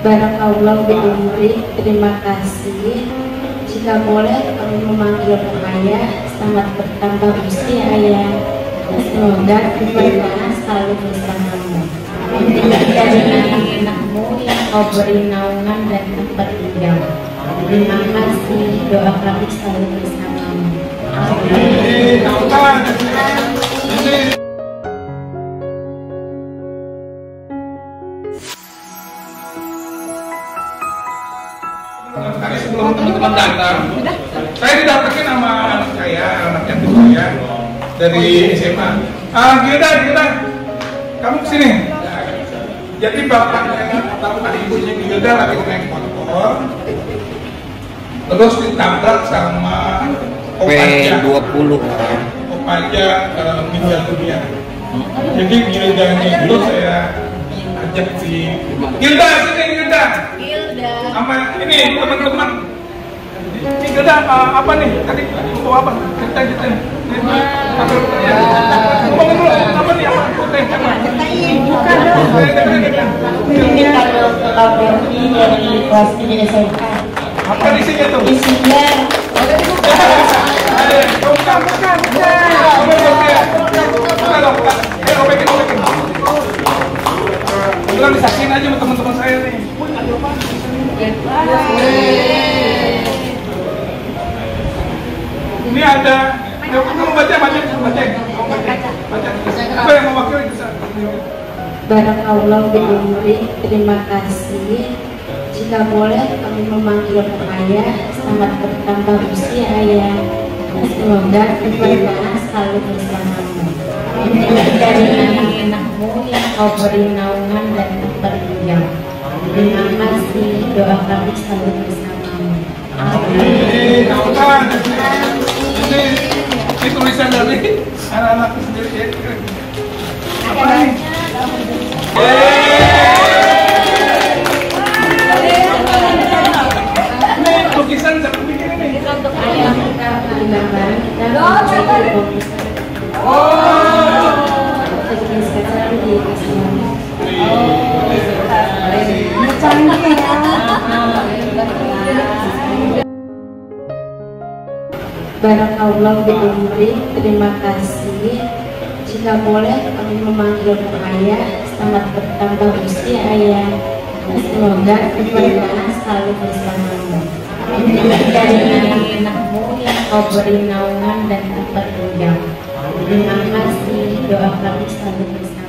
Barakallahu bi umri. Terima kasih. Jika boleh kami memanggil ayah, selamat bertambah usia ayah. Semoga keberkahan selalu bersamamu. Dari anak-anakmu yang kau beri naungan dan tempat tinggal. Terima kasih, doa kami selalu bersamamu. Amin. Tadi sebelum teman-teman datang, saya didapetin sama anak saya, anak yatim saya dari SMA. Gilda, kamu kesini. Jadi bapaknya atau ibunya Gilda lagi naik motor, terus ditabrak sama P20. Opaja meninggal dunia. Jadi Gildanya itu saya ajak si Gilda, sini Gilda. Sama ini teman-teman. Ini Gilda apa nih? Tadi mau apa? Cerita. Ngomongin dulu, apa nih? Apa? Buka dong. Ini kalau dari kelas 3 SMK. Apa isinya tuh? Isinya Buka. Bilang disaksiin aja sama teman-teman saya nih. Ini ada. Kamu baca. Apa yang mewakili bisa? Barakallahu bi umri. Terima kasih. Jika boleh kami memanggil ayah, selamat bertambah usia ayah. Semoga keberkahan selalu bersamamu. Dari anak-anakmu yang kau beri naungan dan tempat tinggal. Terima kasih, doa kami selalu bersamamu. Amin. Ini tulisan dari anak-anak sendiri ya. Apa nih? Ini lukisan siapa bikin ini? Untuk ayah kita gambar kita Barakallahu bi umri. Terima kasih. Jika boleh kami memanggil ayah, selamat bertambah usia ayah. Semoga keberkahan selalu bersamamu. Dari anak-anakmu yang kau beri naungan dan tempat tinggal. Terima kasih, doa kami selalu bersama.